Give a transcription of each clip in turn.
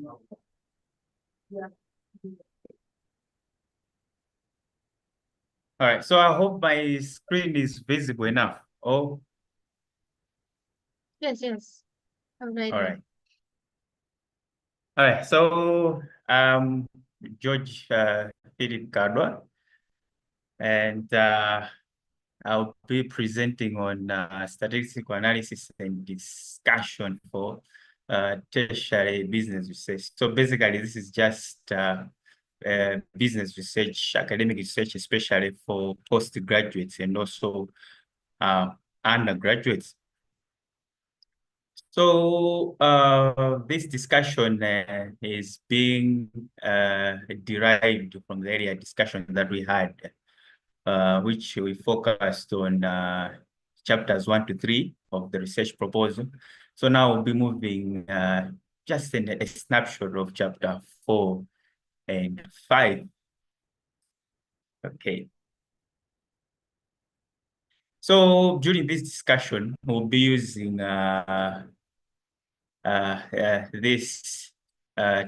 All right, so I hope my screen is visible enough. Oh, Yes, yes. I'm ready. all right. All right, so George Philip Kadwa, and I'll be presenting on statistical analysis and discussion for tertiary business research. So basically, this is just business research, academic research, especially for postgraduates and also undergraduates. So this discussion is being derived from the earlier discussion that we had, which we focused on chapters 1 to 3 of the research proposal. So now we'll be moving just in a snapshot of chapter 4 and 5. Okay. So during this discussion, we'll be using this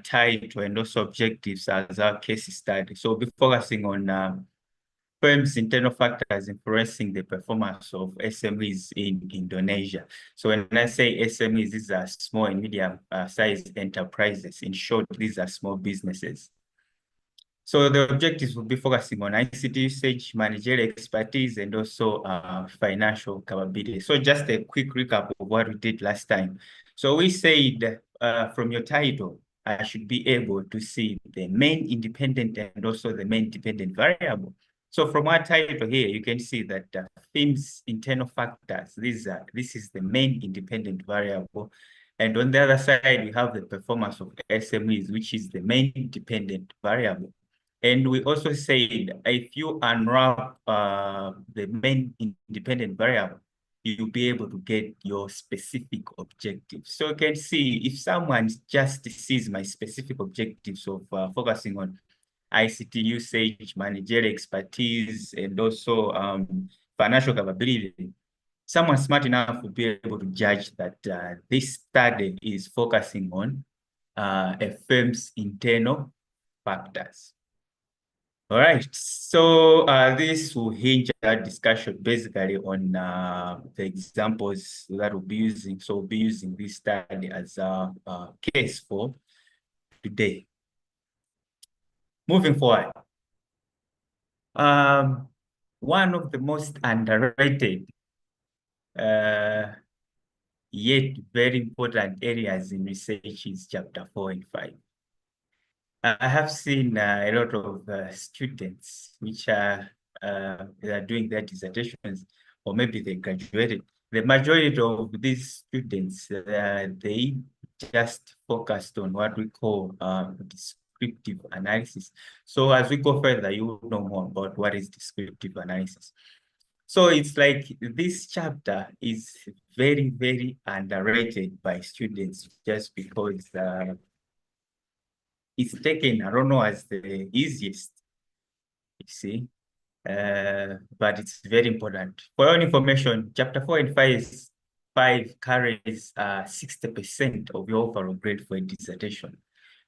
title and also objectives as our case study. So we'll be focusing on firms' internal factors influencing the performance of SMEs in Indonesia. So when I say SMEs, these are small and medium sized enterprises. In short, these are small businesses. So the objectives will be focusing on ICT usage, managerial expertise, and also financial capability. So just a quick recap of what we did last time. So we said from your title, I should be able to see the main independent and also the main dependent variable. So from our title here, you can see that themes, internal factors, this is the main independent variable. And on the other side, we have the performance of SMEs, which is the main dependent variable. And we also said if you unwrap the main independent variable, you'll be able to get your specific objectives. So you can see if someone just sees my specific objectives of focusing on ICT usage, managerial expertise, and also financial capability, someone smart enough will be able to judge that this study is focusing on a firm's internal factors. All right, so this will hinge our discussion basically on the examples that we'll be using. So we'll be using this study as a case for today. Moving forward, one of the most underrated yet very important areas in research is chapter 4 and 5. I have seen a lot of students which are they are doing their dissertations, or maybe they graduated. The majority of these students, they just focused on what we call descriptive analysis. So as we go further, you will know more about what is descriptive analysis. So it's like this chapter is very, very underrated by students just because it's taken, I don't know, as the easiest, you see, but it's very important. For your information, chapter 4 and 5 carries 60% of your overall grade for a dissertation.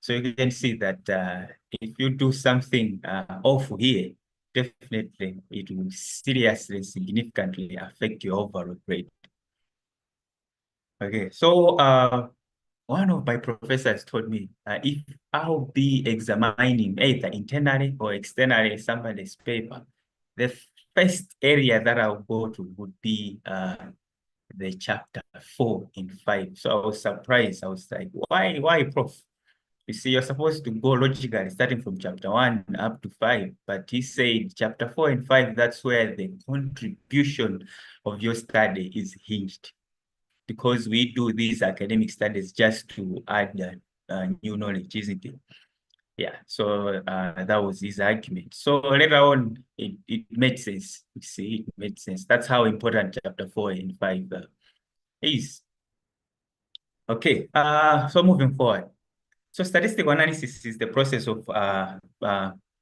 So you can see that if you do something awful here, definitely it will seriously, significantly affect your overall grade. Okay, so one of my professors told me if I'll be examining either internally or externally somebody's paper, the first area that I'll go to would be the chapter 4 and 5. So I was surprised. I was like, why, Prof? You see, you're supposed to go logically starting from chapter 1 up to 5, but he said chapter 4 and 5, that's where the contribution of your study is hinged. Because we do these academic studies just to add new knowledge, isn't it? Yeah, so that was his argument. So later on, it made sense. You see, it made sense. That's how important chapter 4 and 5 is. Okay, so moving forward. So statistical analysis is the process of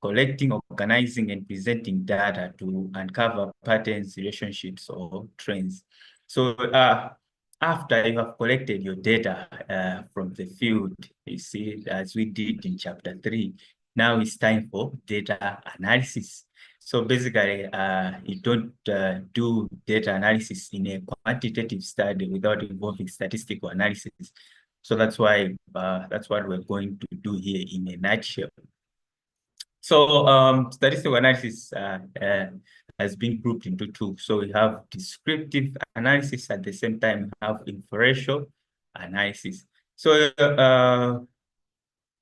collecting, organizing, and presenting data to uncover patterns, relationships, or trends. So after you have collected your data from the field, you see, as we did in chapter 3, now it's time for data analysis. So basically, you don't do data analysis in a quantitative study without involving statistical analysis. So that's why that's what we're going to do here in a nutshell. So statistical analysis has been grouped into two. So we have descriptive analysis, at the same time we have inferential analysis. So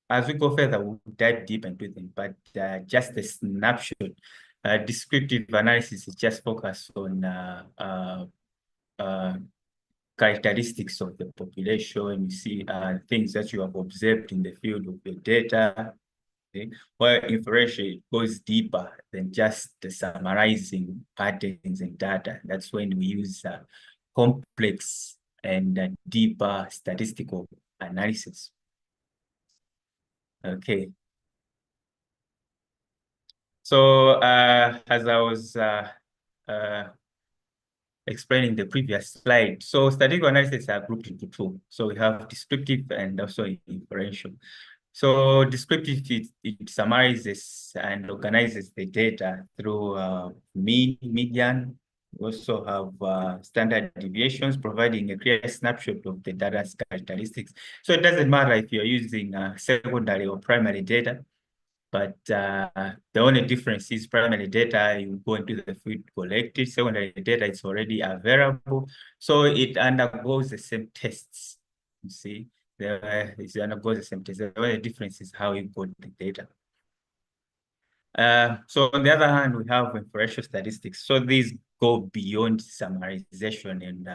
as we go further, we'll dive deep into them, but just a snapshot. Descriptive analysis is just focused on characteristics of the population. You see things that you have observed in the field of your data. Okay. While inferential goes deeper than just the summarizing patterns and data. That's when we use complex and deeper statistical analysis. Okay. So as I was explaining the previous slide, so statistical analysis are grouped into two. So we have descriptive and also inferential. So descriptive, it summarizes and organizes the data through mean, median. We also have standard deviations, providing a clear snapshot of the data's characteristics. So it doesn't matter if you're using secondary or primary data, but the only difference is primary data, you go into the field, collect it. Secondary data, it's already available. So it undergoes the same tests, you see. It undergoes the same tests. The only difference is how you got the data. So on the other hand, we have inferential statistics. So these go beyond summarization and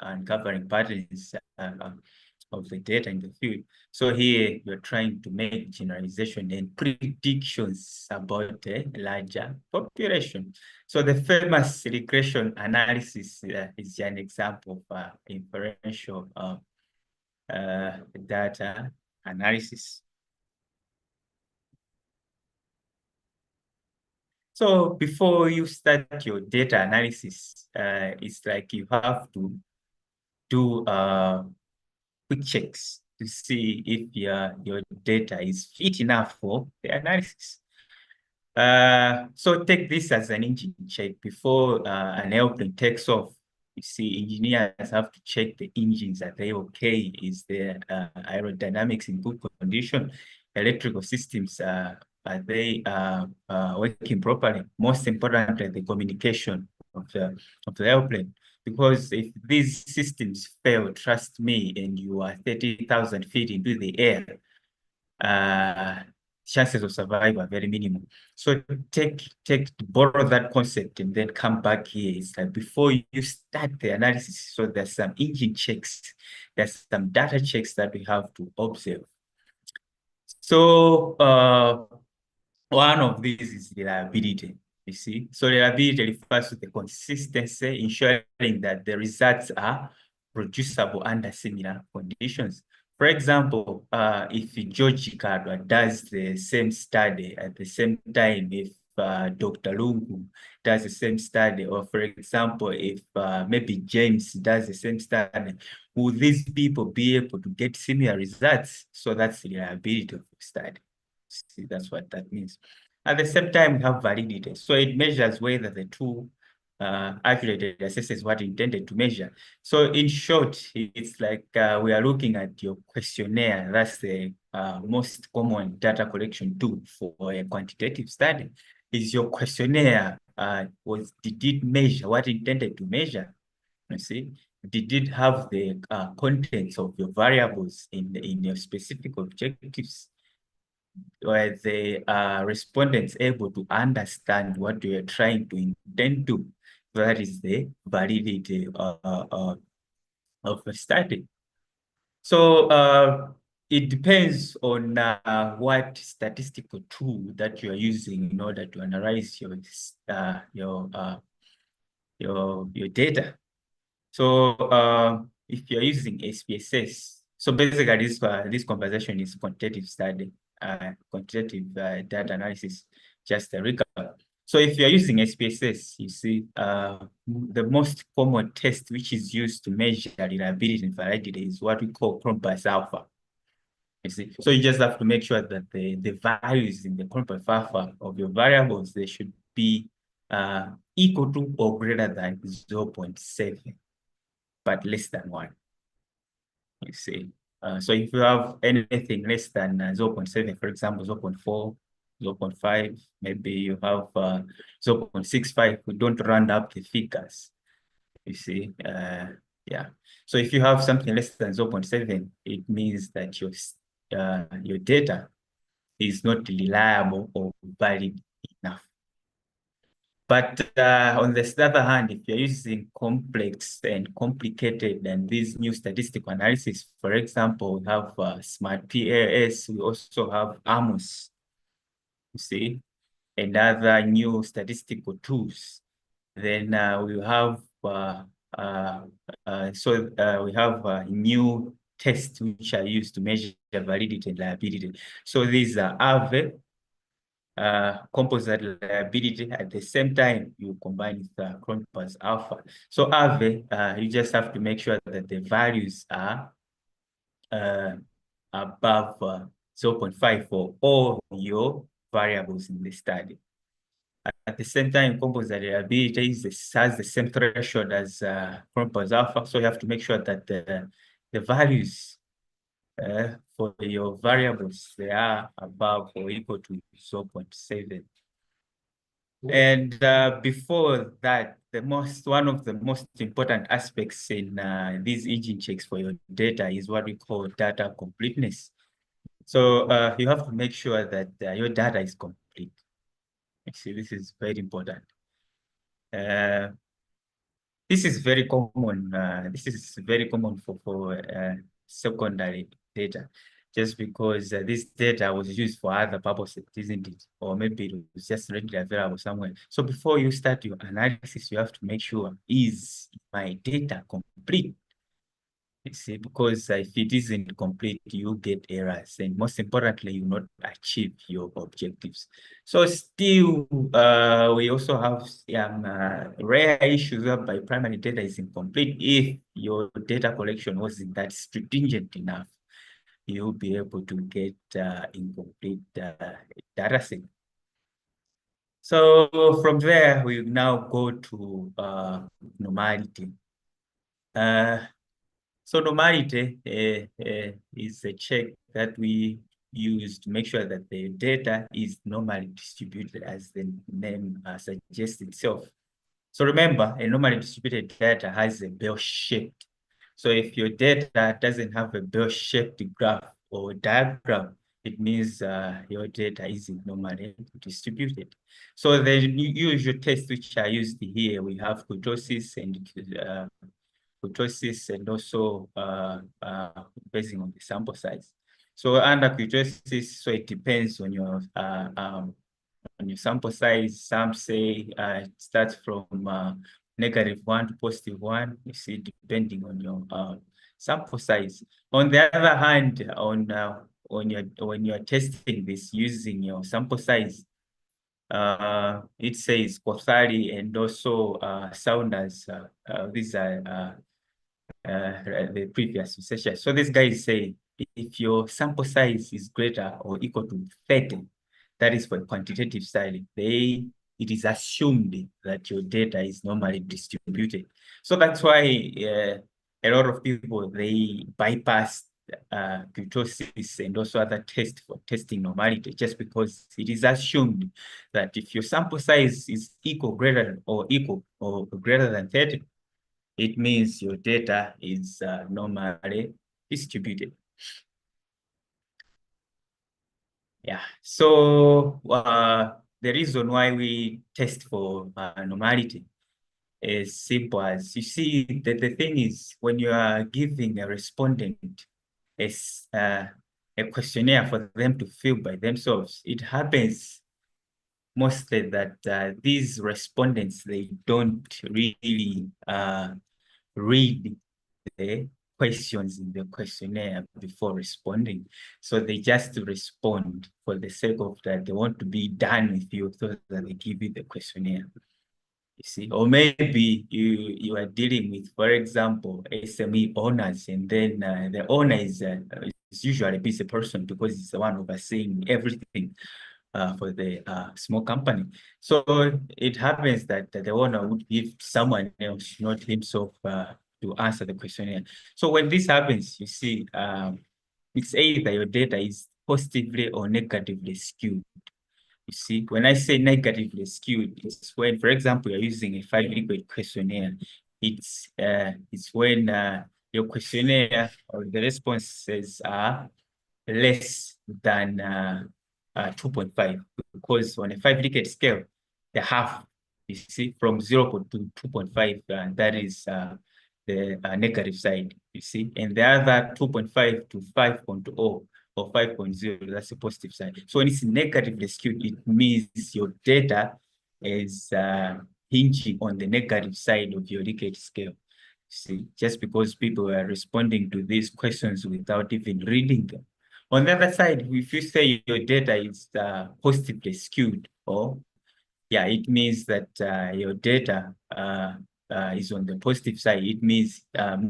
uncovering patterns of the data in the field. So here we're trying to make generalization and predictions about a larger population. So the famous regression analysis is an example of inferential data analysis. So before you start your data analysis, it's like you have to do quick checks to see if your data is fit enough for the analysis. So take this as an engine check. Before an airplane takes off, you see engineers have to check the engines. Are they okay? Is the aerodynamics in good condition? Electrical systems, are they working properly? Most importantly, the communication of the airplane. Because if these systems fail, trust me, and you are 30,000 feet into the air, chances of survival are very minimal. So borrow that concept and then come back here. It's like before you start the analysis, so there's some engine checks, there's some data checks that we have to observe. So one of these is reliability. You see, so reliability refers to the consistency, ensuring that the results are producible under similar conditions. For example, if George Kadwa does the same study at the same time, if Dr. Lungu does the same study, or for example, if maybe James does the same study, will these people be able to get similar results? So that's the reliability of the study. See, that's what that means. At the same time, we have validity. So it measures whether the tool accurately assesses what intended to measure. So in short, it's like we are looking at your questionnaire. That's the most common data collection tool for a quantitative study. Is your questionnaire, did it measure what intended to measure? You see, did it have the contents of your variables in your specific objectives? Were the respondents able to understand what we are trying to intend to? That is the validity of a study. So it depends on what statistical tool that you are using in order to analyze your data. So if you're using SPSS, so basically this conversation is quantitative study, quantitative data analysis, just a recap. So if you're using SPSS, you see, the most common test which is used to measure reliability and validity is what we call Compass Alpha. You see, so you just have to make sure that the values in the Compass Alpha of your variables, they should be equal to or greater than 0.7, but less than 1. You see, so if you have anything less than 0.7, for example, 0.4, 0.5, maybe you have 0.65, we don't round up the figures. You see, yeah. So if you have something less than 0.7, it means that your data is not reliable or valid enough. But on the other hand, if you're using complex and complicated and these new statistical analysis, for example, we have Smart PAS, we also have AMOS, you see, and other new statistical tools. Then we have we have new tests which are used to measure validity and reliability. So these are AVE, composite reliability. At the same time, you combine with Compass Alpha. So AVE, you just have to make sure that the values are above 0.5 for all your variables in the study. At the same time, composite reliability has the same threshold as Compass Alpha, so you have to make sure that the values for your variables, they are above or equal to 0.7. And before that, one of the most important aspects in these engine checks for your data is what we call data completeness. So you have to make sure that your data is complete. See, this is very important. This is very common. This is very common for secondary data, just because this data was used for other purposes, isn't it? Or maybe it was just readily available somewhere. So before you start your analysis, you have to make sure, is my data complete? You see, because if it isn't complete, you get errors, and most importantly, you not achieve your objectives. So still, we also have some rare issues whereby primary data is incomplete. If your data collection wasn't that stringent enough, you'll be able to get incomplete data set. So from there, we now go to normality. So normality is a check that we use to make sure that the data is normally distributed, as the name suggests itself. So remember, a normally distributed data has a bell-shaped. So if your data doesn't have a bell-shaped graph or diagram, it means your data isn't normally distributed. So the usual tests which are used here, we have kurtosis and also basing on the sample size. So under kurtosis, so it depends on your sample size. Some say it starts from -1 to +1. You see, depending on your sample size. On the other hand, when you're testing this using your sample size, it says Sari and also Saunders. These are the previous session. So this guy is saying, if your sample size is greater or equal to 30, that is for quantitative study, it is assumed that your data is normally distributed. So that's why a lot of people, they bypass kurtosis and also other tests for testing normality, just because it is assumed that if your sample size is greater or greater than 30, it means your data is normally distributed. Yeah, so the reason why we test for normality is simple as, you see, that the thing is, when you are giving a respondent a questionnaire for them to fill by themselves, it happens mostly that these respondents, they don't really read the questions in the questionnaire before responding. So they just respond for the sake of that. They want to be done with you so that they give you the questionnaire. You see, or maybe you are dealing with, for example, SME owners, and then the owner is usually a busy person because he's the one overseeing everything for the small company. So it happens that the owner would give someone else, not himself, to answer the questionnaire. So when this happens, you see, it's either your data is positively or negatively skewed. You see, when I say negatively skewed, it's when, for example, you're using a 5-liquid questionnaire. It's when your questionnaire or the responses are less than 2.5, because on a 5-liquid scale, the half, you see, from 0 to 2.5, that is the negative side, you see, and the other 2.5 to 5.0 or 5.0, that's the positive side. So when it's negatively skewed, it means your data is hinging on the negative side of your liquid scale. See, just because people are responding to these questions without even reading them. On the other side, if you say your data is positively skewed, or yeah, it means that your data is on the positive side. It means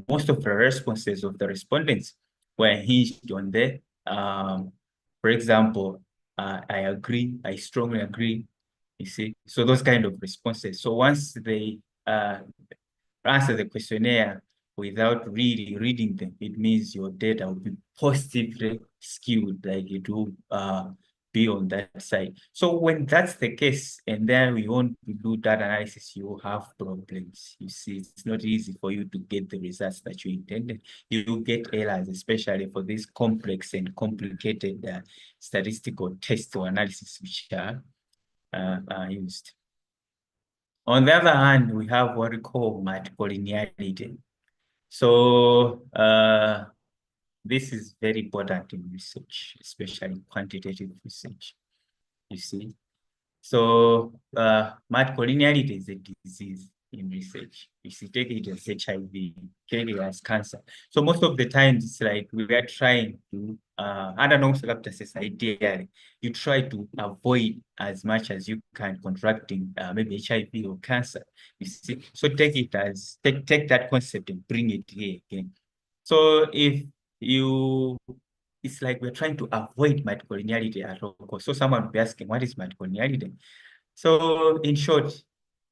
most of the responses of the respondents were hinged on the, for example, I agree, I strongly agree, you see. So those kind of responses. So once they answer the questionnaire without really reading them, it means your data will be positively skewed, like it will be on that side. So when that's the case, and then we want to do data analysis, you have problems. You see, it's not easy for you to get the results that you intended. You will get errors, especially for these complex and complicated statistical tests or analysis which are used. On the other hand, we have what we call multiple linearity. So this is very important in research, especially quantitative research, you see. So multiple linearity is a disease in research. You see, take it as HIV, take it as cancer. So most of the times it's like we are trying to, under normal circumstances, ideally, you try to avoid as much as you can contracting maybe HIV or cancer. You see, so take it as, take that concept and bring it here again. So if you, it's like we're trying to avoid multiple linearity at all costs. So someone will be asking, what is multiple linearity? So in short,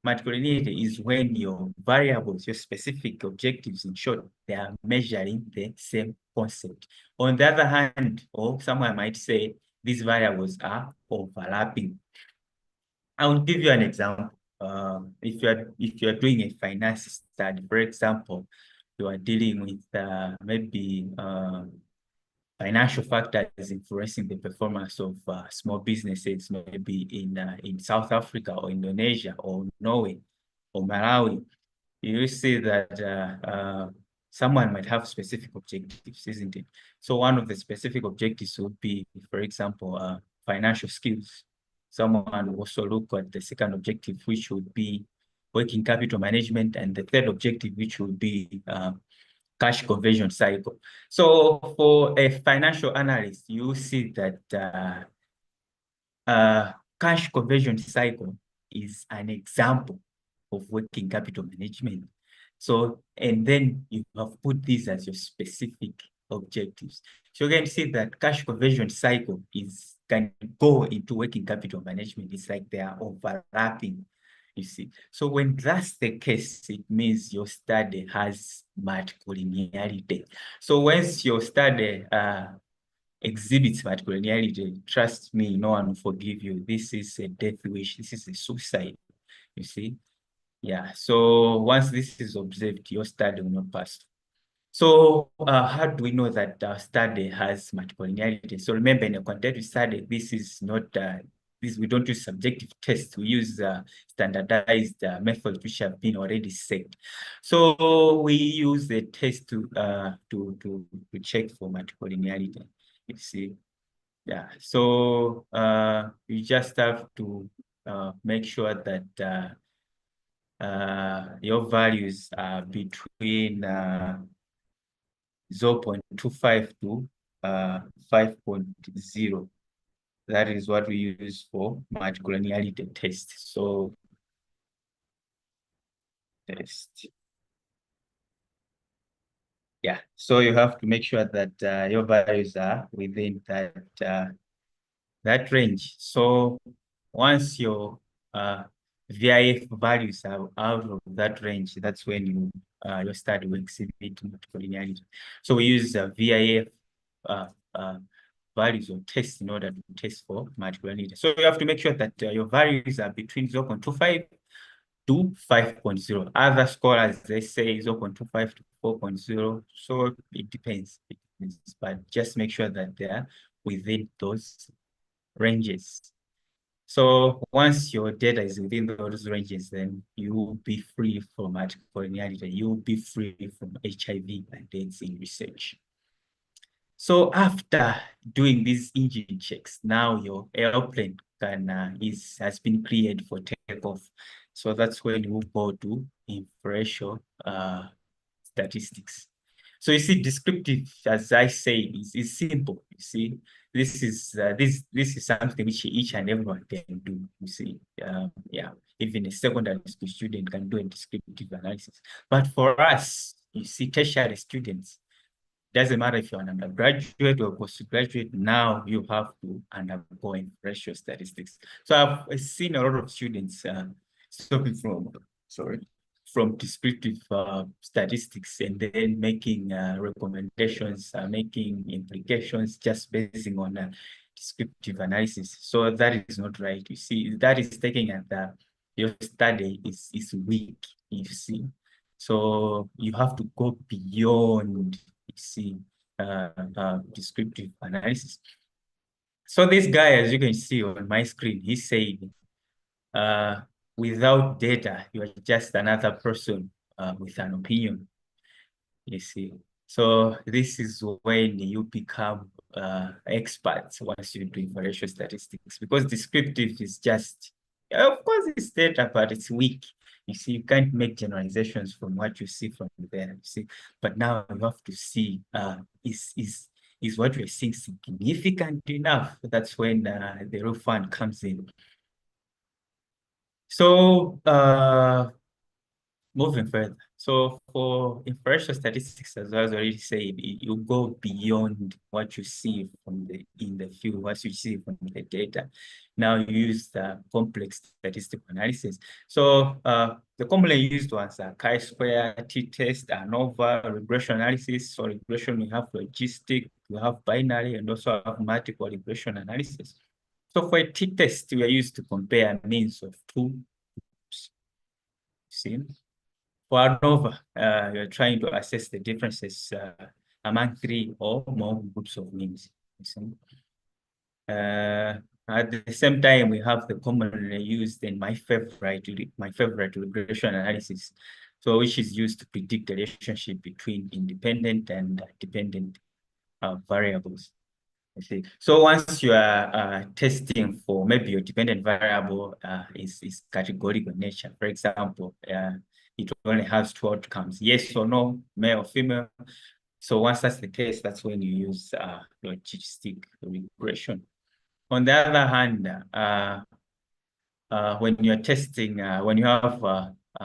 multiple linearity is when your variables, your specific objectives, in short, they are measuring the same concept. On the other hand, or someone might say, these variables are overlapping. I will give you an example. If you're doing a finance study, for example, you are dealing with maybe financial factors influencing the performance of small businesses, maybe in South Africa or Indonesia or Norway or Malawi. You see that someone might have specific objectives, isn't it? So one of the specific objectives would be, for example, financial skills. Someone will also look at the second objective, which would be working capital management, and the third objective, which would be cash conversion cycle. So for a financial analyst, you see that cash conversion cycle is an example of working capital management. So, and then you have put these as your specific objectives. So you can see that cash conversion cycle can go into working capital management. It's like they are overlapping, you see. So when that's the case, it means your study has multiple linearity. So once your study exhibits multiple linearity, trust me, no one will forgive you. This is a death wish. This is a suicide, you see. Yeah, so once this is observed, your study will not pass. So how do we know that our study has multiple linearity? So remember, in a quantitative study, this is not, we don't use subjective tests. We use standardized methods which have been already set. So we use the test to check for multiple linearity, you see. Yeah, so you just have to make sure that your values are between 0.25 to 5.0. That is what we use for multicollinearity test. So test. Yeah, so you have to make sure that your values are within that range. So once your VIF values are out of that range, that's when your study will exhibit multicollinearity. So we use VIF values or tests in order to test for multicollinearity. So you have to make sure that your values are between 0.25 to 5.0. Other scholars, they say 0.25 to 4.0. So it depends. But just make sure that they are within those ranges. So once your data is within those ranges, then you will be free from multicollinearity. You will be free from HIV and AIDS in research. So after doing these engine checks, now your airplane has been cleared for takeoff. So that's when you go to inferential statistics. So you see, descriptive, as I say, is simple. You see, this is something which each and everyone can do. You see, yeah, even a secondary school student can do a descriptive analysis. But for us, you see, tertiary students, doesn't matter if you're an undergraduate or postgraduate, now you have to undergo inferential statistics. So I've seen a lot of students stopping from descriptive statistics and then making recommendations, making implications just basing on descriptive analysis. So that is not right. You see, that is taking at your study is weak, you see. So you have to go beyond, you see, descriptive analysis. So this guy, as you can see on my screen, he said, without data, you are just another person with an opinion, you see. So this is when you become experts once you do inferential statistics, because descriptive is just, of course it's data, but it's weak. You see, you can't make generalizations from what you see from there, you see. But now you have to see, is what you're seeing significant enough? That's when the real fun comes in. So moving further. So for inferential statistics, as I was already said, you go beyond what you see in the field, what you see from the data. Now you use the complex statistical analysis. So the commonly used ones are chi-square, t-test, ANOVA, regression analysis. So regression, we have logistic, we have binary, and also have multiple regression analysis. So for a t-test, we are used to compare means of two groups. See? For ANOVA, you're trying to assess the differences among 3 or more groups of means. At the same time, we have the commonly used and my favorite regression analysis, so which is used to predict the relationship between independent and dependent variables. See. So once you are testing for maybe your dependent variable is categorical in nature. For example, it only has 2 outcomes, yes or no, male or female. So once that's the case, that's when you use logistic regression. On the other hand, when you're testing, when you have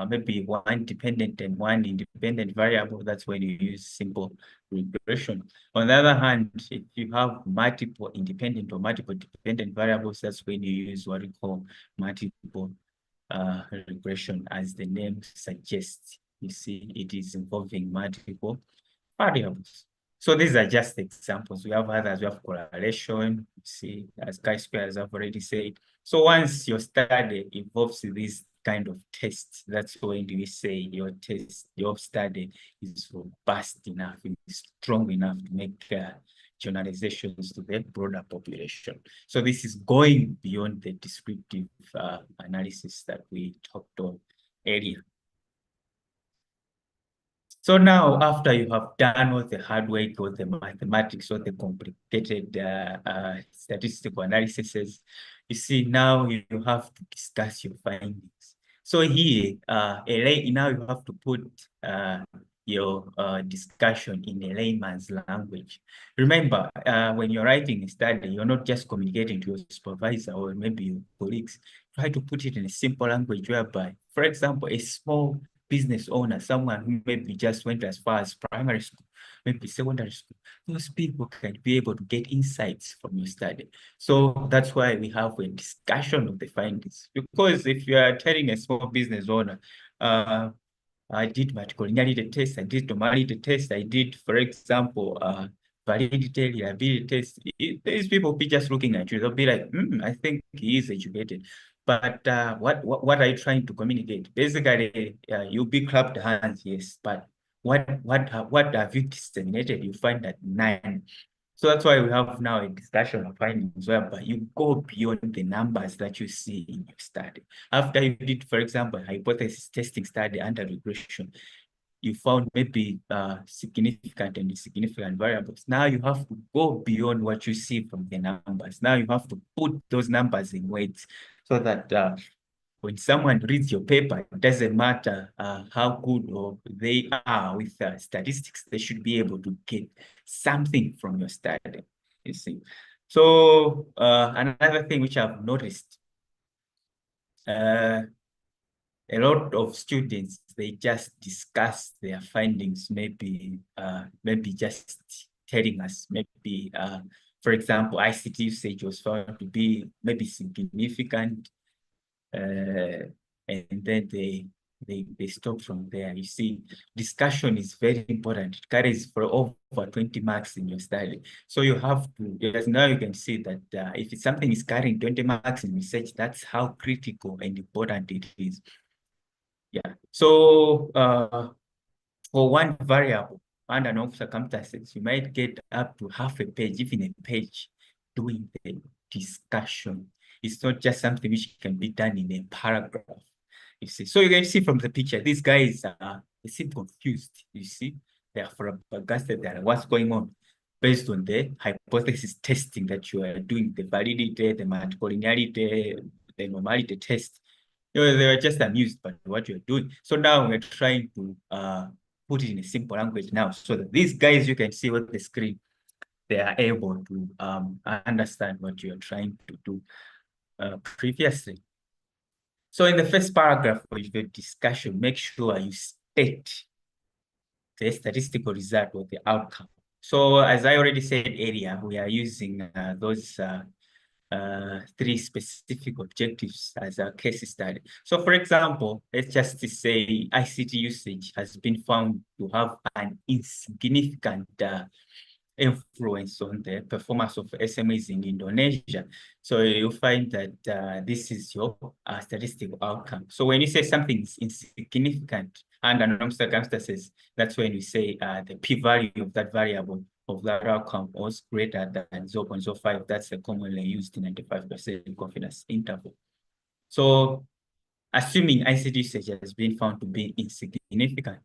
maybe one dependent and one independent variable, that's when you use simple regression. On the other hand, if you have multiple independent or multiple dependent variables, that's when you use what we call multiple regression, as the name suggests. You see, it is involving multiple variables. So these are just examples. We have others. We have correlation, you see, as chi-square, as I've already said. So once your study involves these kind of tests, that's when we say your study is robust enough, is strong enough to make generalizations to the broader population. So this is going beyond the descriptive analysis that we talked on earlier. So now, after you have done all the hard work, all the mathematics, all the complicated statistical analyses, you see, now you have to discuss your findings. So here, now you have to put your discussion in a layman's language. Remember, when you're writing a study, you're not just communicating to your supervisor or maybe your colleagues. Try to put it in a simple language whereby, for example, a small business owner, someone who maybe just went as far as primary school, maybe secondary school, those people can be able to get insights from your study. So that's why we have a discussion of the findings. Because if you are telling a small business owner, I did multicollinearity test, I did normality test, I did, for example, validity, reliability test. These people will be just looking at you. They'll be like, I think he is educated. But what are you trying to communicate? Basically, you'll be clapped hands, yes. But what have you disseminated? You find that 9. So that's why we have now a discussion of findings whereby you go beyond the numbers that you see in your study. After you did, for example, a hypothesis testing study under regression, you found maybe significant and insignificant variables. Now you have to go beyond what you see from the numbers. Now you have to put those numbers in weights so that when someone reads your paper, it doesn't matter how good or they are with statistics, they should be able to get something from your study, you see. So another thing which I've noticed, a lot of students, they just discuss their findings, maybe just telling us, maybe, for example, ICT usage was found to be maybe significant, and then they stop from there. You see, discussion is very important. It carries for over 20 marks in your study. So you have to, yes, now you can see that if something is carrying 20 marks in research, that's how critical and important it is. Yeah. So for one variable, under normal circumstances, you might get up to half a page, even a page, doing the discussion. It's not just something which can be done in a paragraph, you see. So you can see from the picture, these guys they seem confused, you see. They are flabbergasted that what's going on based on the hypothesis testing that you are doing, the validity, the multicollinearity, the normality test. They were just amused by what you're doing. So now we're trying to put it in a simple language now so that these guys, you can see on the screen, they are able to understand what you're trying to do previously. So in the first paragraph of your discussion, make sure you state the statistical result or the outcome. So as I already said earlier, we are using those 3 specific objectives as a case study. So for example, let's just say ICT usage has been found to have an insignificant influence on the performance of SMEs in Indonesia. So you find that this is your statistical outcome. So when you say something is insignificant under normal circumstances, that's when you say the p-value of that variable of that outcome was greater than 0.05. That's a commonly used 95% confidence interval. So assuming ICT usage has been found to be insignificant,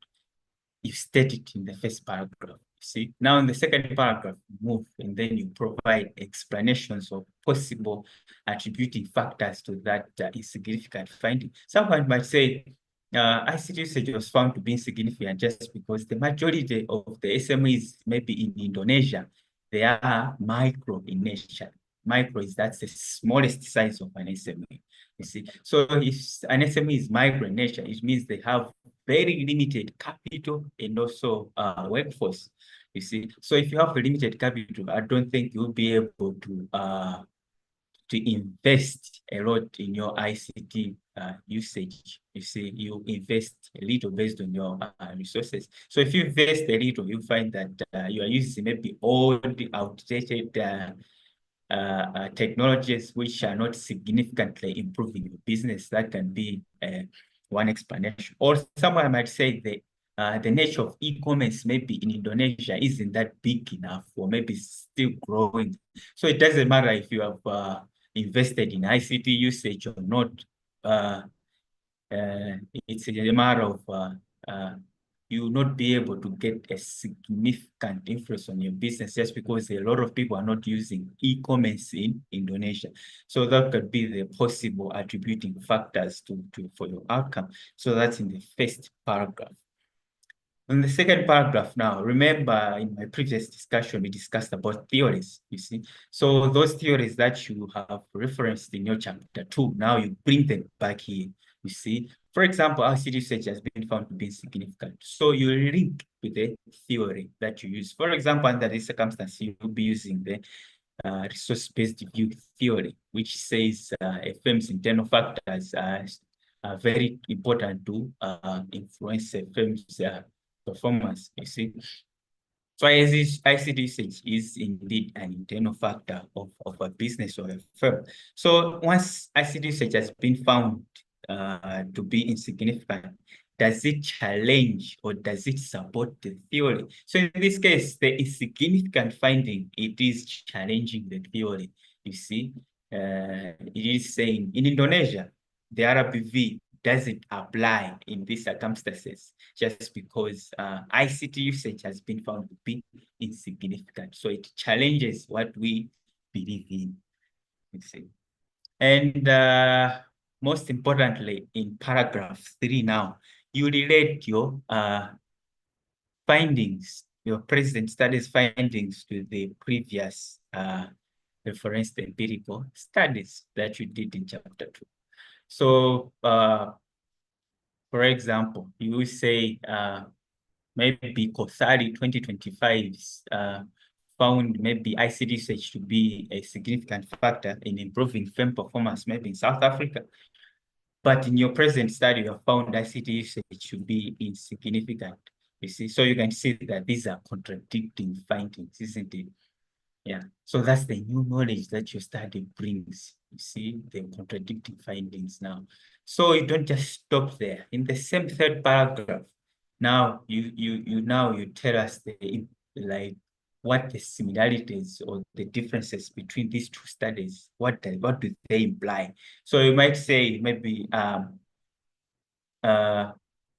you state it in the first paragraph. See, now in the second paragraph, move and then you provide explanations of possible attributing factors to that insignificant finding. Someone might say, ICT usage was found to be insignificant just because the majority of the SMEs, maybe in Indonesia, they are micro in nature. Micro is that's the smallest size of an SME. You see, so if an SME is micro in nature, it means they have very limited capital and also workforce. You see, so if you have a limited capital, I don't think you'll be able to invest a lot in your ICT usage. You see, you invest a little based on your resources. So if you invest a little, you find that you are using maybe old, outdated technologies which are not significantly improving your business. That can be one explanation. Or someone might say the nature of e-commerce maybe in Indonesia isn't that big enough, or maybe still growing. So it doesn't matter if you have invested in ICT usage or not. It's a matter of you will not be able to get a significant influence on your business just because a lot of people are not using e-commerce in Indonesia. So that could be the possible attributing factors for your outcome. So that's in the first paragraph. On the second paragraph now, remember in my previous discussion, we discussed about theories, you see. So those theories that you have referenced in your chapter 2, now you bring them back here, you see. For example, ICT usage has been found to be insignificant. So you link with the theory that you use. For example, under this circumstance, you'll be using the resource-based view theory, which says a firm's internal factors are very important to influence a firm's performance, you see. So ICT usage is indeed an internal factor of a business or a firm. So once ICT usage has been found to be insignificant, does it challenge or does it support the theory? So in this case, the insignificant finding, it is challenging the theory, you see. It is saying in Indonesia, the RBV doesn't apply in these circumstances just because ICT usage has been found to be insignificant. So it challenges what we believe in, you see. And most importantly, in paragraph 3 now, you relate your findings, your present studies findings to the previous referenced empirical studies that you did in chapter 2. So, for example, you say maybe Sari 2025 found maybe ICT usage to be a significant factor in improving firm performance, maybe in South Africa. But in your present study, you have found ICT usage to be insignificant. You see, so you can see that these are contradicting findings, isn't it? Yeah, so that's the new knowledge that your study brings. You see the contradicting findings now. So you don't just stop there. In the same third paragraph, now you tell us the what the similarities or the differences between these two studies. What do they imply? So you might say maybe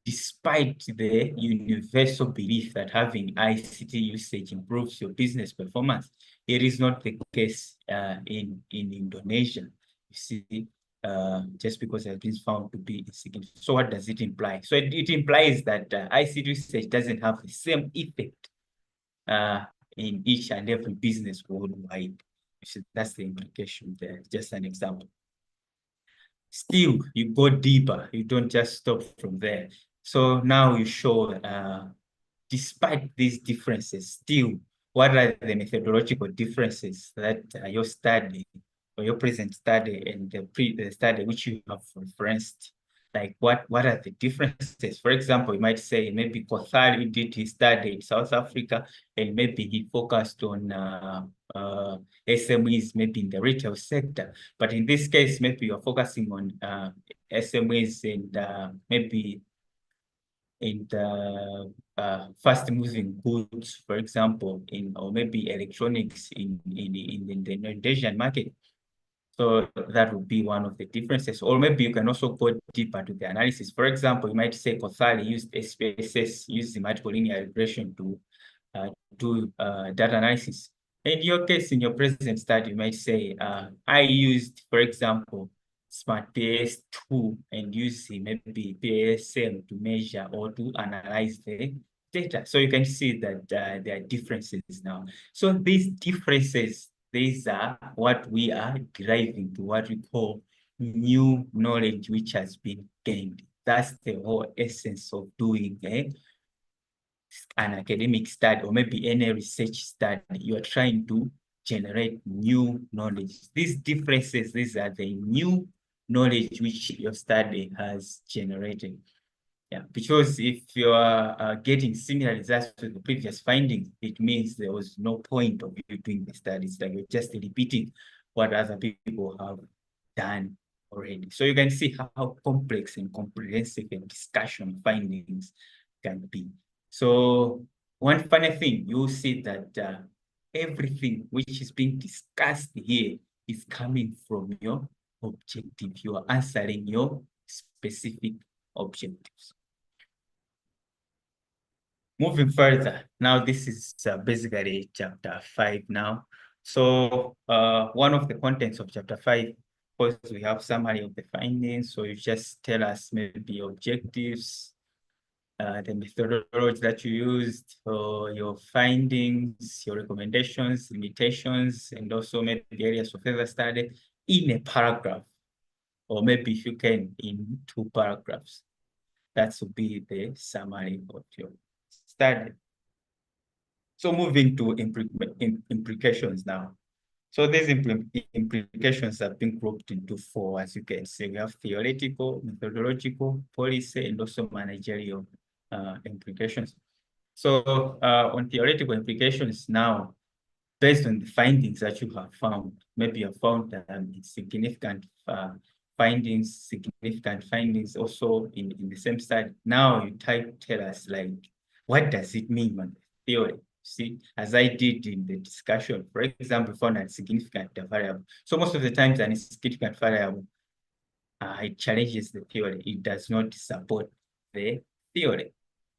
despite the universal belief that having ICT usage improves your business performance, it is not the case in Indonesia. You see, just because it has been found to be insignificant. So what does it imply? So it implies that ICT usage doesn't have the same effect in each and every business worldwide. So that's the implication there. Just an example. Still, you go deeper. You don't just stop from there. So now you show, despite these differences, still, what are the methodological differences that your study or your present study and the study which you have referenced? Like what are the differences? For example, you might say maybe Kothari did his study in South Africa and maybe he focused on SMEs maybe in the retail sector. But in this case, maybe you're focusing on SMEs and maybe in the fast-moving goods, for example, or maybe electronics in the Indonesian market. So that would be one of the differences. Or maybe you can also go deeper to the analysis. For example, you might say Kothari used SPSS, used the multiple linear regression to do data analysis. In your case, in your present study, you might say, I used, for example, Smart PAS2 and using maybe PASM to measure or to analyze the data. So you can see that there are differences now. So these differences, these are what we are deriving to what we call new knowledge which has been gained. That's the whole essence of doing an academic study or maybe any research study. You are trying to generate new knowledge. These differences, these are the new knowledge which your study has generated. Yeah, because if you are getting similar results to the previous findings, it means there was no point of you doing the studies. Like you're just repeating what other people have done already. So you can see how complex and comprehensive a discussion findings can be. So one funny thing, you'll see that everything which is being discussed here is coming from your objective. You are answering your specific objectives. Moving further, now this is basically chapter 5 now. So one of the contents of chapter 5, of course, we have summary of the findings. So you just tell us maybe objectives, the methodology that you used, your findings, your recommendations, limitations, and also maybe the areas of further study in a paragraph, or maybe if you can, in 2 paragraphs. That would be the summary of your study. So moving to implications now. So these implications have been grouped into 4, as you can see. We have theoretical, methodological, policy, and also managerial implications. So on theoretical implications now, based on the findings that you have found, maybe you have found significant findings also in the same study. Now you try to tell us, like, what does it mean on the theory? See, as I did in the discussion, for example, found a significant variable. So most of the times, an significant variable it challenges the theory. It does not support the theory.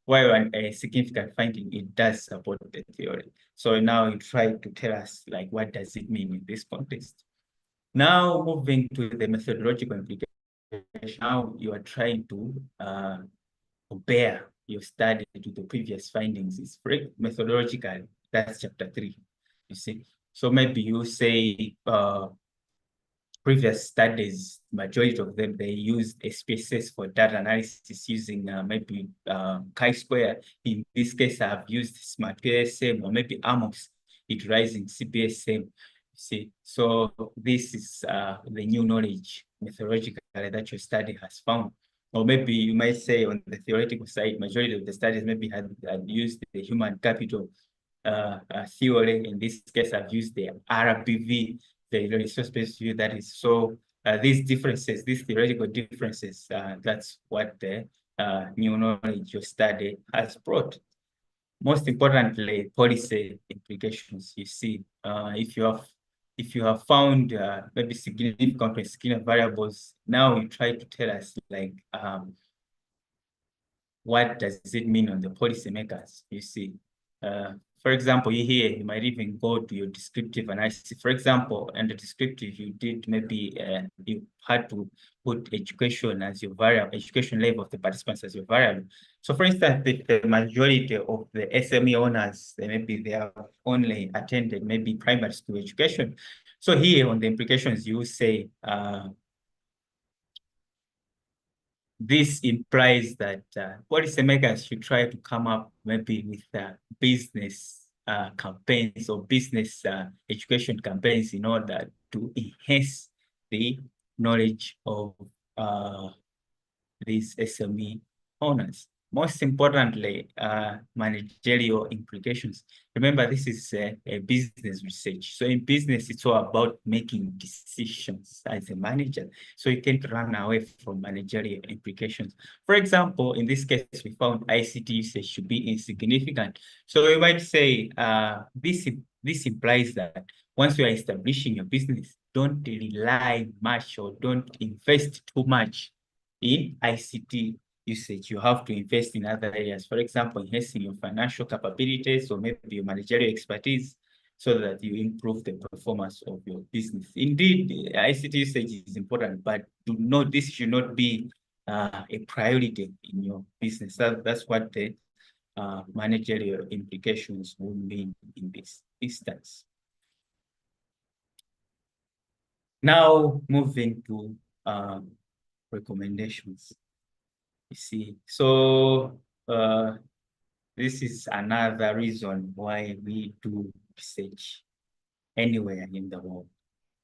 While a significant finding, it does support the theory. So now you try to tell us, like, what does it mean in this context? Now moving to the methodological implication, now you are trying to compare your study to the previous findings. It's methodological. That's chapter 3. You see, so maybe you say previous studies, majority of them, they used SPSS for data analysis using maybe chi-square. In this case, I've used Smart PSM, or maybe AMOS utilizing CPSM. See, so this is the new knowledge methodologically that your study has found. Or maybe you might say on the theoretical side, majority of the studies maybe had used the human capital theory. In this case, I've used the RBV, the resource-based view. That is, so these differences, these theoretical differences, that's what the new knowledge your study has brought. Most importantly, policy implications. You see, if you have found maybe significant or significant variables, now you try to tell us, like, what does it mean on the policymakers? You see, for example, here you might even go to your descriptive analysis. For example, under descriptive, you did maybe you had to put education as your variable, education level of the participants as your variable. So, for instance, if the majority of the SME owners, maybe they have only attended maybe primary school education. So here on the implications, you say this implies that policymakers should try to come up maybe with business campaigns or business education campaigns in order to enhance the knowledge of these SME owners. Most importantly, managerial implications. Remember, this is a business research. So in business, it's all about making decisions as a manager. So you can't run away from managerial implications. For example, in this case, we found ICT usage should be insignificant. So you might say this implies that once you are establishing your business, don't rely much or don't invest too much in ICT usage. You have to invest in other areas. For example, enhancing your financial capabilities or maybe your managerial expertise so that you improve the performance of your business. Indeed, ICT usage is important, but do not, this should not be a priority in your business. That's what the managerial implications will mean in this instance. Now, moving to recommendations. You see, so this is another reason why we do research anywhere in the world.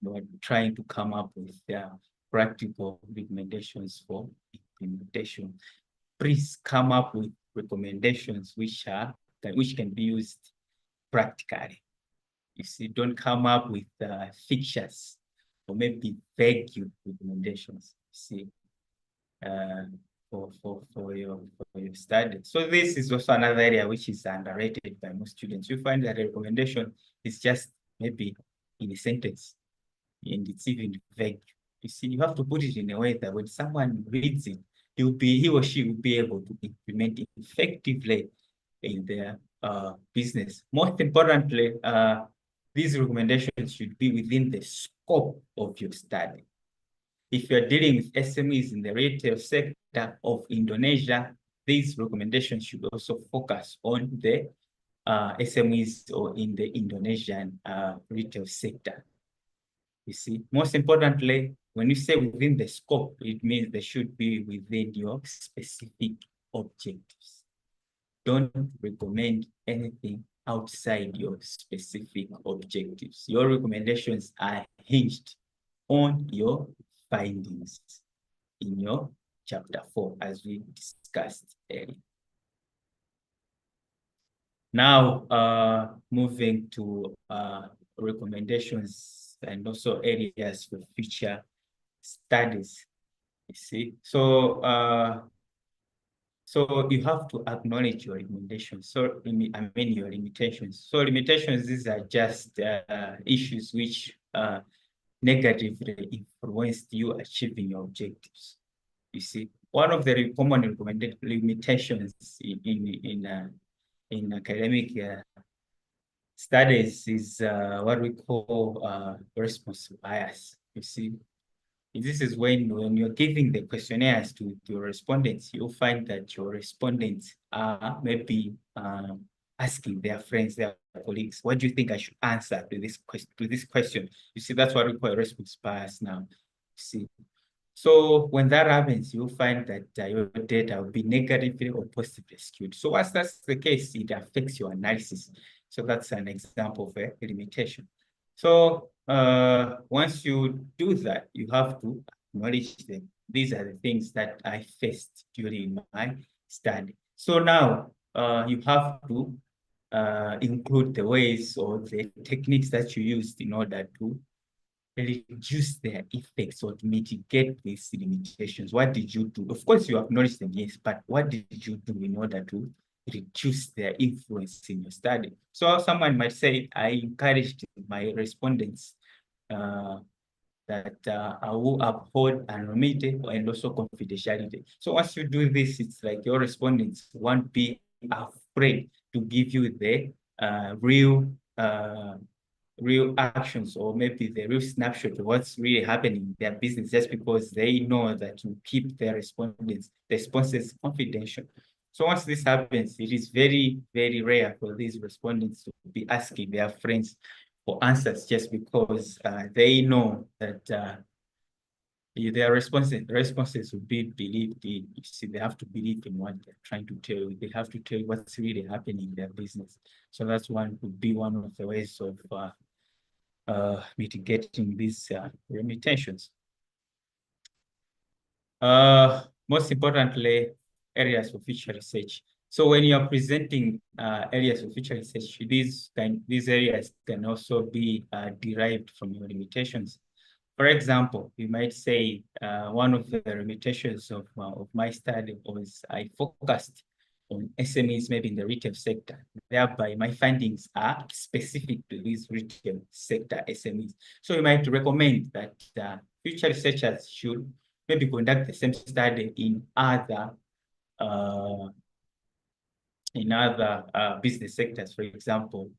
We're trying to come up with practical recommendations for implementation. Please come up with recommendations which can be used practically. You see, don't come up with fictitious or maybe vague recommendations. You see, for your study. So this is also another area which is underrated by most students. You find that a recommendation is just maybe in a sentence, and it's even vague. You see, you have to put it in a way that when someone reads it, he or she will be able to implement it effectively in their business. Most importantly, these recommendations should be within the scope of your study. If you're dealing with SMEs in the retail sector of Indonesia, these recommendations should also focus on the SMEs or in the Indonesian retail sector. You see, most importantly, when you say within the scope, it means they should be within your specific objectives. Don't recommend anything outside your specific objectives. Your recommendations are hinged on your findings in your chapter 4, as we discussed earlier. Now, moving to recommendations and also areas for future studies. You see, so you have to acknowledge your recommendations. So I mean your limitations. So limitations, these are just issues which negatively influenced you achieving your objectives. You see, one of the common recommended limitations in academic studies is what we call response bias. You see, this is when you're giving the questionnaires to your respondents, you'll find that your respondents are maybe asking their friends, their colleagues, what do you think I should answer to this question? You see, that's what we call a response bias now. You see, so when that happens, you'll find that your data will be negatively or positively skewed. So once that's the case, it affects your analysis. So that's an example of a limitation. So once you do that, you have to acknowledge them. These are the things that I faced during my study. So now you have to include the ways or the techniques that you used in order to reduce their effects or to mitigate these limitations. What did you do? Of course, you acknowledge them, yes, but what did you do in order to reduce their influence in your study? So someone might say, I encouraged my respondents that I will uphold anonymity and also confidentiality. So once you do this, it's like your respondents won't be afraid to give you the real actions or maybe the real snapshot of what's really happening in their business, just because they know that to keep their responses confidential. So once this happens, it is very, very rare for these respondents to be asking their friends for answers just because they know that their responses will be believed in. You see, they have to believe in what they're trying to tell you. They have to tell you what's really happening in their business. So that's would be one of the ways of mitigating these limitations. Most importantly, areas for future research. So when you're presenting areas of future research, these areas can also be derived from your limitations. For example, you might say one of the limitations of my study was I focused on SMEs, maybe in the retail sector. Thereby, my findings are specific to these retail sector SMEs. So you might recommend that future researchers should maybe conduct the same study in other business sectors. For example,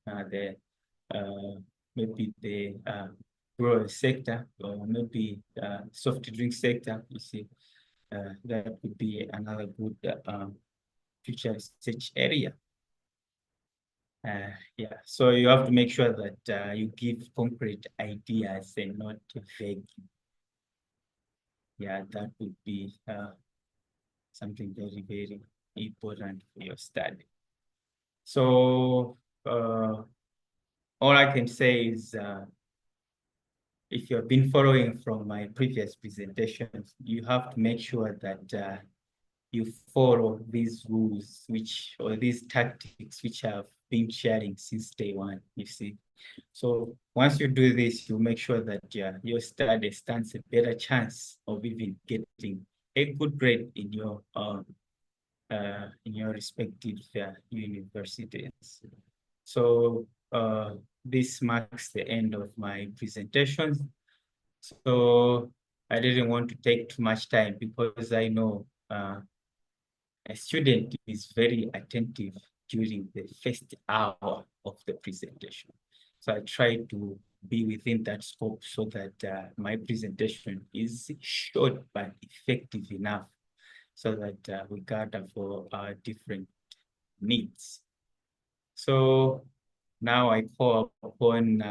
maybe the rural sector or maybe soft drink sector. You see, that would be another good future research area. Yeah, so you have to make sure that you give concrete ideas and not vague. Yeah, that would be something very, very important for your study. So all I can say is if you've been following from my previous presentations, you have to make sure that you follow these rules or these tactics which I've been sharing since day one, you see. So once you do this, you make sure that your study stands a better chance of even getting a good grade in your respective universities. So this marks the end of my presentations. So I didn't want to take too much time because I know a student is very attentive during the first hour of the presentation. So I try to be within that scope so that my presentation is short but effective enough so that we gather for our different needs. So now I call upon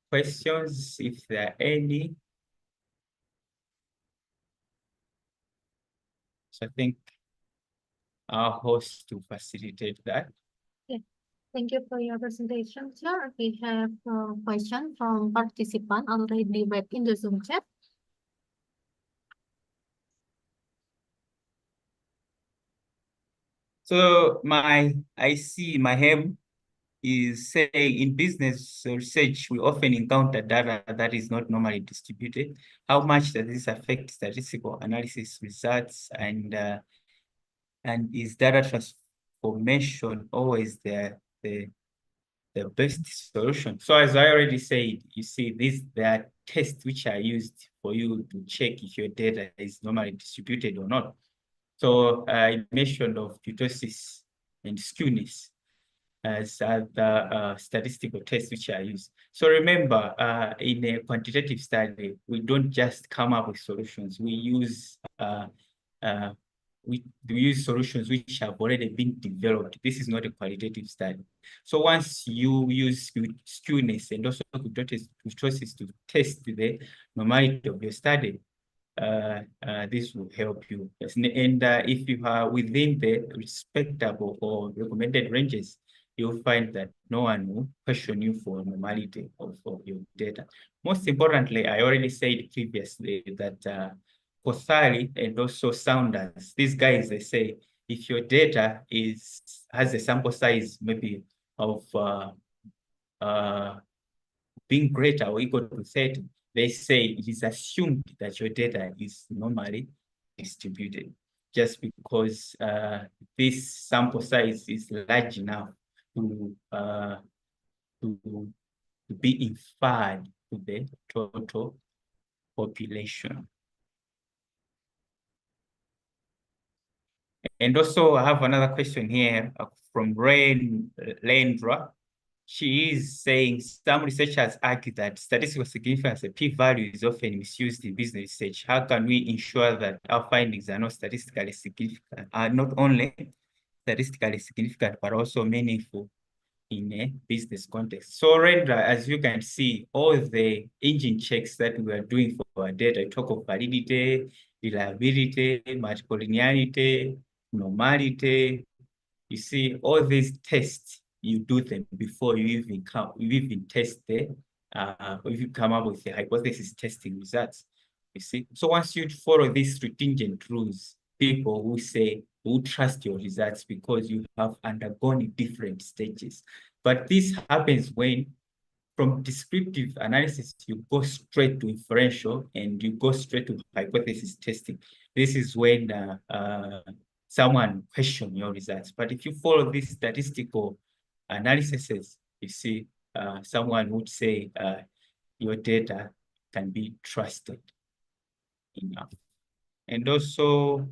questions, if there are any. So I think our host to facilitate that. Thank you for your presentation, sir. We have a question from participant already read in the Zoom chat. So I see my hem is saying in business research, we often encounter data that is not normally distributed. How much does this affect statistical analysis results, and is data transformation always the best solution? So as I already said, you see there are tests which are used for you to check if your data is normally distributed or not. So I mentioned of kurtosis and skewness as the statistical tests which are used. So remember, in a quantitative study, we don't just come up with solutions. We use solutions which have already been developed. This is not a qualitative study. So once you use skewness and also kurtosis to test the normality of your study, this will help you. And if you are within the respectable or recommended ranges, you'll find that no one will question you for normality of your data. Most importantly, I already said previously that for Sari and also Sounders, these guys, they say, if your data has a sample size maybe of being greater or equal to 30, they say it is assumed that your data is normally distributed, just because this sample size is large enough to be inferred to the total population. And also I have another question here from Lendra. She is saying some researchers argue that statistical significance, a p-value, is often misused in business research. How can we ensure that our findings are not statistically significant, are not only statistically significant, but also meaningful in a business context? So Rendra, as you can see, all the engine checks that we are doing for our data, talk of validity, reliability, multicollinearity, normality. You see, all these tests, you do them before you even test if you come up with the hypothesis testing results. You see, so once you follow these stringent rules, people will trust your results because you have undergone different stages. But this happens when from descriptive analysis, you go straight to inferential and you go straight to hypothesis testing. This is when someone question your results. But if you follow these statistical analyses, you see, someone would say your data can be trusted enough. And also,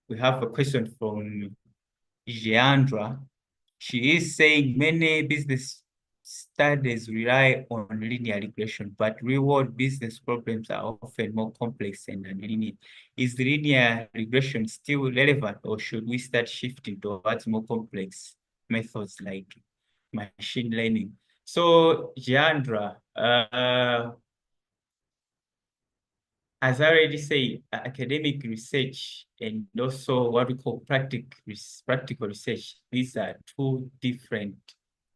we have a question from Jeandra. She is saying many business studies rely on linear regression, but real-world business problems are often more complex and nonlinear. Is the linear regression still relevant, or should we start shifting towards more complex methods like machine learning? So, Jeandra, as I already said, academic research and also what we call practical research, these are two different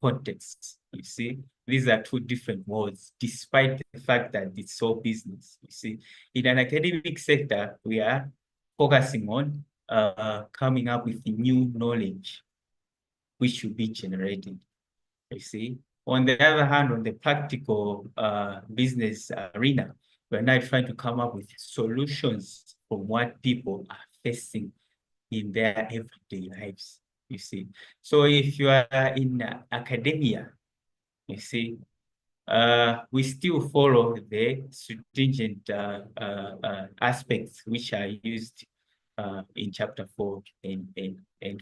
contexts, you see. These are two different worlds, despite the fact that it's all business, you see. In an academic sector, we are focusing on coming up with new knowledge, which should be generated, you see. On the other hand, on the practical business arena, we're now trying to come up with solutions from what people are facing in their everyday lives, you see. So if you are in academia, you see, we still follow the stringent aspects which are used in chapter 4 and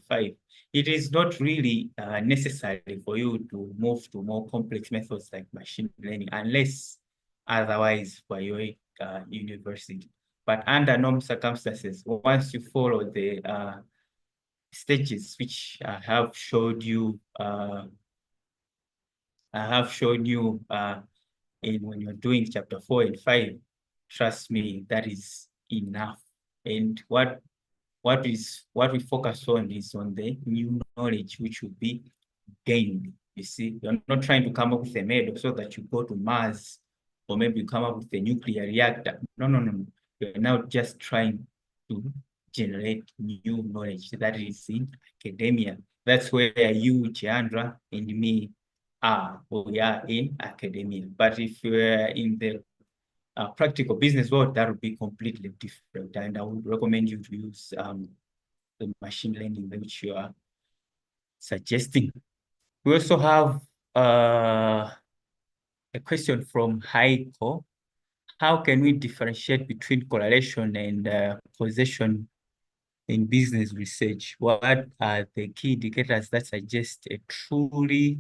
5. It is not really necessary for you to move to more complex methods like machine learning unless otherwise for your university. But under normal circumstances, once you follow the stages which I have showed you, when you're doing chapter 4 and 5, trust me, that is enough. And what we focus on is on the new knowledge which will be gained. You see, you're not trying to come up with a medal so that you go to Mars, or maybe you come up with a nuclear reactor. No. You're now just trying to generate new knowledge that is in academia. That's where you, Chandra, and me we are in academia. But if you're in the practical business world, that would be completely different. And I would recommend you to use the machine learning which you are suggesting. We also have a question from Heiko. How can we differentiate between correlation and causation in business research? What are the key indicators that suggest a truly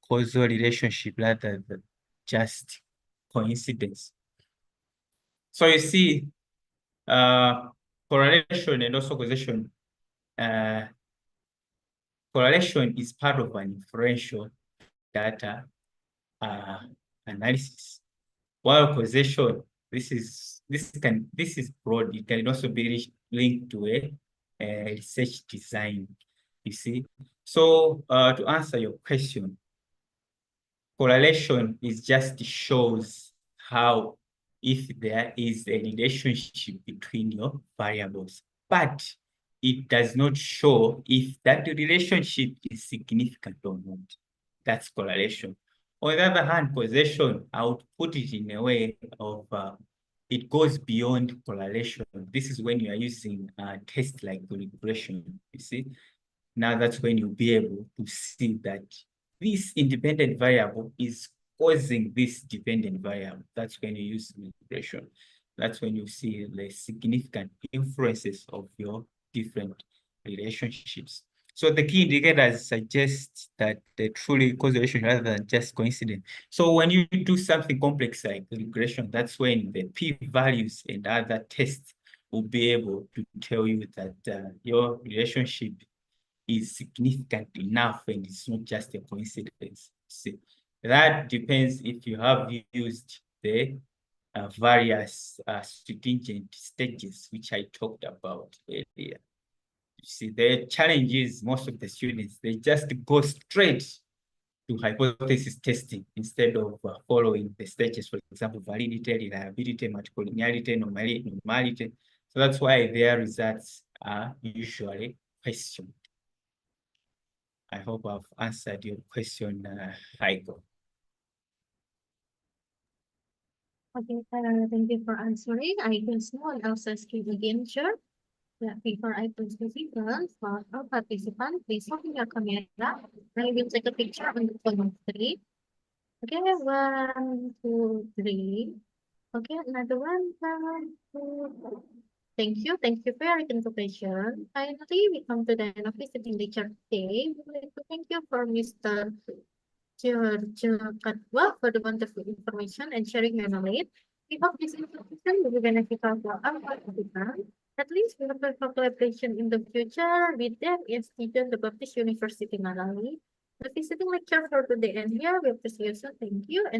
causal relationship rather than just coincidence? So you see, correlation and also causation. Correlation is part of an inferential data analysis, while causation, this is broad. It can also be linked to a research design. You see, so to answer your question, correlation is just shows how if there is a relationship between your variables, but it does not show if that relationship is significant or not. That's correlation. On the other hand, causation, I would put it in a way of it goes beyond correlation. This is when you are using tests like regression, you see. Now that's when you'll be able to see that this independent variable is causing this dependent variable. That's when you use regression. That's when you see the significant influences of your different relationships. So the key indicators suggest that the truly causal relation rather than just coincidence. So when you do something complex like regression, that's when the p-values and other tests will be able to tell you that your relationship is significant enough and it's not just a coincidence. See, that depends if you have used the various stringent stages which I talked about earlier. You see, the challenge is most of the students, they just go straight to hypothesis testing instead of following the stages, for example, validity, reliability, multicollinearity, normality. So that's why their results are usually questioned. I hope I've answered your question, Heiko. Okay, thank you for answering. I guess no one else has to again, sure. Yeah, before I proceed, for our participant, please open your camera. I will take a picture on the phone of 3. Okay, 1, 2, 3. Okay, another 1, 2. Thank you for your contribution. Finally, we come to the end of visiting lecture today. We would like to thank you for Mr. Kadwa for the wonderful information and sharing your knowledge. We hope this information will be beneficial for our participants. At least we hope for collaboration in the future with them institution, the Baptist University Malawi. The visiting lecture for today and here we appreciate you. Thank you. And